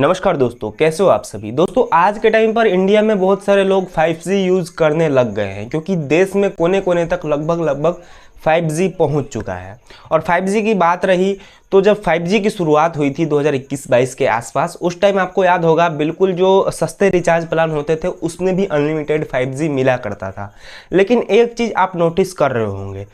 नमस्कार दोस्तों, कैसे हो आप सभी। दोस्तों आज के टाइम पर इंडिया में बहुत सारे लोग 5G यूज़ करने लग गए हैं क्योंकि देश में कोने कोने तक लगभग 5G पहुंच चुका है। और 5G की बात रही तो जब 5G की शुरुआत हुई थी 2021-22 के आसपास, उस टाइम आपको याद होगा बिल्कुल जो सस्ते रिचार्ज प्लान होते थे उसमें भी अनलिमिटेड 5G मिला करता था। लेकिन एक चीज़ आप नोटिस कर रहे होंगे,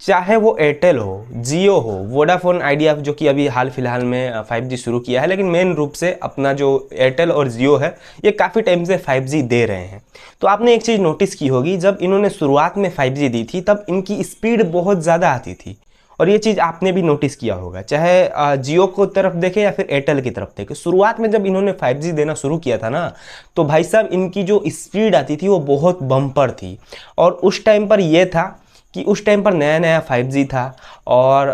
चाहे वो एयरटेल हो, जियो हो, वोडाफोन आइडिया जो कि अभी हाल फिलहाल में 5G शुरू किया है, लेकिन मेन रूप से अपना जो एयरटेल और जियो है ये काफ़ी टाइम से 5G दे रहे हैं। तो आपने एक चीज़ नोटिस की होगी, जब इन्होंने शुरुआत में 5G दी थी तब इनकी स्पीड बहुत ज़्यादा आती थी। और ये चीज़ आपने भी नोटिस किया होगा, चाहे जियो को तरफ देखें या फिर एयरटेल की तरफ देखें। शुरुआत में जब इन्होंने 5G देना शुरू किया था ना, तो भाई साहब इनकी जो स्पीड आती थी वो बहुत बम्पर थी। और उस टाइम पर यह था कि उस टाइम पर नया नया 5G था। और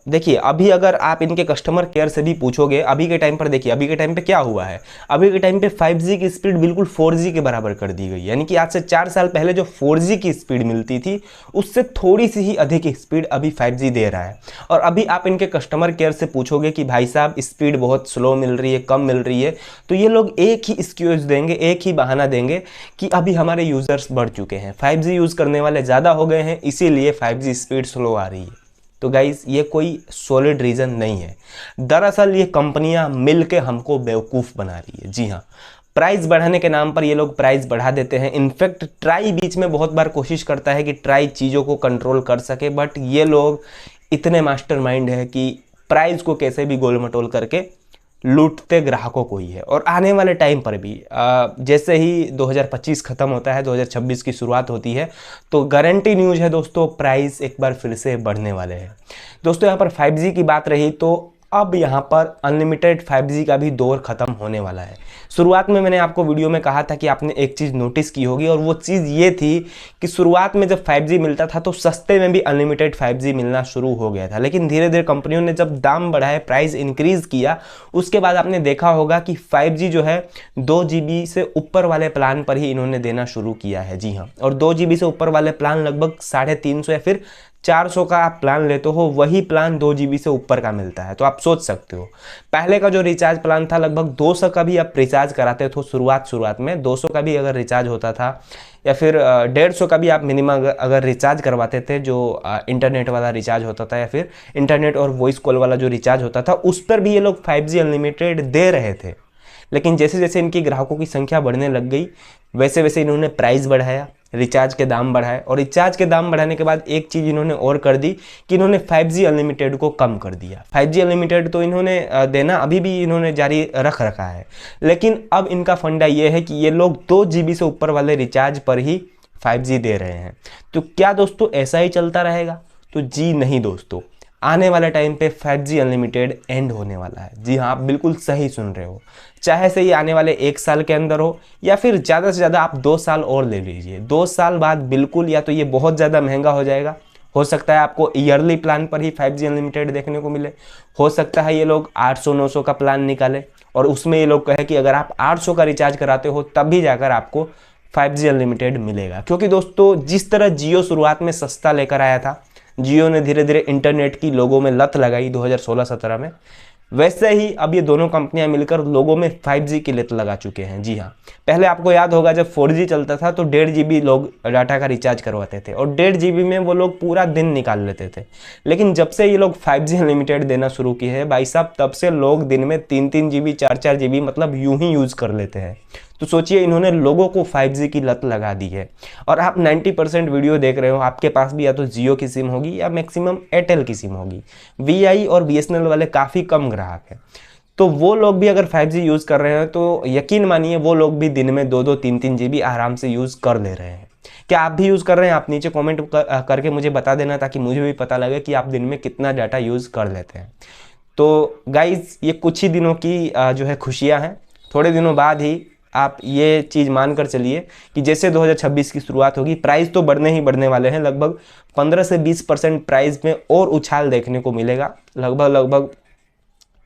देखिए अभी अगर आप इनके कस्टमर केयर से भी पूछोगे, अभी के टाइम पर देखिए अभी के टाइम पे क्या हुआ है। अभी के टाइम पे 5G की स्पीड बिल्कुल 4G के बराबर कर दी गई, यानी कि आज से 4 साल पहले जो 4G की स्पीड मिलती थी उससे थोड़ी सी ही अधिक स्पीड अभी 5G दे रहा है। और अभी आप इनके कस्टमर केयर से पूछोगे कि भाई साहब स्पीड बहुत स्लो मिल रही है, कम मिल रही है, तो ये लोग एक ही एक्सक्यूज देंगे, एक ही बहाना देंगे कि अभी हमारे यूज़र्स बढ़ चुके हैं, 5G यूज़ करने वाले ज़्यादा हो गए हैं, इसीलिए 5G स्पीड स्लो आ रही है। तो गाइज ये कोई सॉलिड रीज़न नहीं है। दरअसल ये कंपनियां मिलके हमको बेवकूफ़ बना रही है। जी हाँ, प्राइस बढ़ाने के नाम पर ये लोग प्राइस बढ़ा देते हैं। इनफैक्ट ट्राई बीच में बहुत बार कोशिश करता है कि ट्राई चीज़ों को कंट्रोल कर सके, बट ये लोग इतने मास्टरमाइंड है कि प्राइस को कैसे भी गोल मटोल करके लूटते ग्राहकों को ही है। और आने वाले टाइम पर भी जैसे ही 2025 खत्म होता है, 2026 की शुरुआत होती है, तो गारंटी न्यूज़ है दोस्तों, प्राइस एक बार फिर से बढ़ने वाले हैं। दोस्तों यहाँ पर 5G की बात रही तो अब यहाँ पर अनलिमिटेड 5G का भी दौर खत्म होने वाला है। शुरुआत में मैंने आपको वीडियो में कहा था कि आपने एक चीज़ नोटिस की होगी, और वो चीज़ ये थी कि शुरुआत में जब 5G मिलता था तो सस्ते में भी अनलिमिटेड 5G मिलना शुरू हो गया था। लेकिन धीरे धीरे कंपनियों ने जब दाम बढ़ाए, प्राइस इंक्रीज़ किया, उसके बाद आपने देखा होगा कि 5G जो है 2 GB से ऊपर वाले प्लान पर ही इन्होंने देना शुरू किया है। जी हाँ, और 2 GB से ऊपर वाले प्लान लगभग 350 या फिर 400 का आप प्लान लेते हो, वही प्लान 2 GB से ऊपर का मिलता है। तो आप सोच सकते हो, पहले का जो रिचार्ज प्लान था लगभग 200 का भी आप रिचार्ज कराते थे शुरुआत में 200 का भी अगर रिचार्ज होता था, या फिर 150 का भी आप मिनिमम अगर रिचार्ज करवाते थे, जो इंटरनेट वाला रिचार्ज होता था या फिर इंटरनेट और वॉइस कॉल वाला जो रिचार्ज होता था, उस पर भी ये लोग 5G अनलिमिटेड दे रहे थे। लेकिन जैसे जैसे इनकी ग्राहकों की संख्या बढ़ने लग गई, वैसे वैसे इन्होंने प्राइस बढ़ाया, रिचार्ज के दाम बढ़ाए। और रिचार्ज के दाम बढ़ाने के बाद एक चीज़ इन्होंने और कर दी कि इन्होंने 5G अनलिमिटेड को कम कर दिया। 5G अनलिमिटेड तो इन्होंने देना अभी भी इन्होंने जारी रख रखा है, लेकिन अब इनका फंडा ये है कि ये लोग 2 GB से ऊपर वाले रिचार्ज पर ही 5G दे रहे हैं। तो क्या दोस्तों ऐसा ही चलता रहेगा? तो जी नहीं दोस्तों, आने वाले टाइम पे 5G अनलिमिटेड एंड होने वाला है। जी हाँ, आप बिल्कुल सही सुन रहे हो। चाहे से ये आने वाले 1 साल के अंदर हो, या फिर ज़्यादा से ज़्यादा आप 2 साल और ले लीजिए। 2 साल बाद बिल्कुल या तो ये बहुत ज़्यादा महंगा हो जाएगा, हो सकता है आपको ईयरली प्लान पर ही 5G अनलिमिटेड देखने को मिले, हो सकता है ये लोग 800-900 का प्लान निकाले और उसमें ये लोग कहे कि अगर आप 800 का रिचार्ज कराते हो तब भी जाकर आपको 5G अनलिमिटेड मिलेगा। क्योंकि दोस्तों जिस तरह जियो शुरुआत में सस्ता लेकर आया था, जियो ने धीरे धीरे इंटरनेट की लोगों में लत लगाई 2016-17 में, वैसे ही अब ये दोनों कंपनियां मिलकर लोगों में 5G की लत लगा चुके हैं। जी हाँ, पहले आपको याद होगा जब 4G चलता था तो 1.5 GB लोग डाटा का रिचार्ज करवाते थे और 1.5 GB में वो लोग पूरा दिन निकाल लेते थे। लेकिन जब से ये लोग 5G अनलिमिटेड देना शुरू किए हैं भाई साहब, तब से लोग दिन में 3-3 GB 4-4 GB मतलब यूं ही यूज़ कर लेते हैं। तो सोचिए इन्होंने लोगों को 5G की लत लगा दी है। और आप 90% वीडियो देख रहे हो, आपके पास भी या तो जियो की सिम होगी या मैक्सिमम एयरटेल की सिम होगी। VI और BSNL वाले काफ़ी कम ग्राहक हैं। तो वो लोग भी अगर 5G यूज़ कर रहे हैं तो यकीन मानिए वो लोग भी दिन में 2-2 3-3 GB आराम से यूज़ कर ले रहे हैं। क्या आप भी यूज़ कर रहे हैं? आप नीचे कमेंट करके मुझे बता देना, ताकि मुझे भी पता लगे कि आप दिन में कितना डाटा यूज़ कर लेते हैं। तो गाइज़ ये कुछ ही दिनों की जो है खुशियाँ हैं। थोड़े दिनों बाद ही आप ये चीज़ मानकर चलिए कि जैसे 2026 की शुरुआत होगी, प्राइस तो बढ़ने ही बढ़ने वाले हैं। लगभग 15 से 20% प्राइस में और उछाल देखने को मिलेगा। लगभग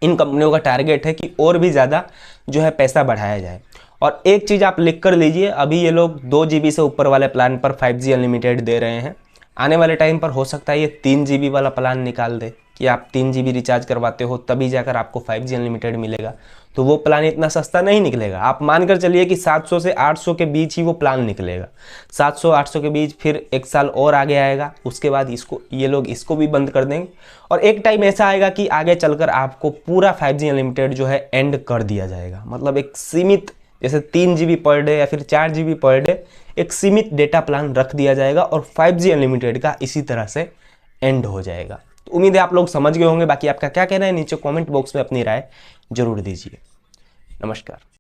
इन कंपनियों का टारगेट है कि और भी ज़्यादा जो है पैसा बढ़ाया जाए। और एक चीज़ आप लिख कर लीजिए, अभी ये लोग 2 GB से ऊपर वाले प्लान पर 5G अनलिमिटेड दे रहे हैं। आने वाले टाइम पर हो सकता है ये 3 GB वाला प्लान निकाल दे। कि आप 3 GB रिचार्ज करवाते हो तभी जाकर आपको 5G अनलिमिटेड मिलेगा, तो वो प्लान इतना सस्ता नहीं निकलेगा। आप मानकर चलिए कि 700 से 800 के बीच ही वो प्लान निकलेगा। 700-800 के बीच फिर एक साल और आगे आएगा, उसके बाद ये लोग इसको भी बंद कर देंगे और एक टाइम ऐसा आएगा कि आगे चलकर आपको पूरा 5G अनलिमिटेड जो है एंड कर दिया जाएगा। मतलब एक सीमित, जैसे 3 GB पर डे या फिर 4 GB पर डे, एक सीमित डेटा प्लान रख दिया जाएगा और 5G अनलिमिटेड का इसी तरह से एंड हो जाएगा। तो उम्मीद है आप लोग समझ गए होंगे। बाकी आपका क्या कहना है नीचे कमेंट बॉक्स में अपनी राय जरूर दीजिए। नमस्कार।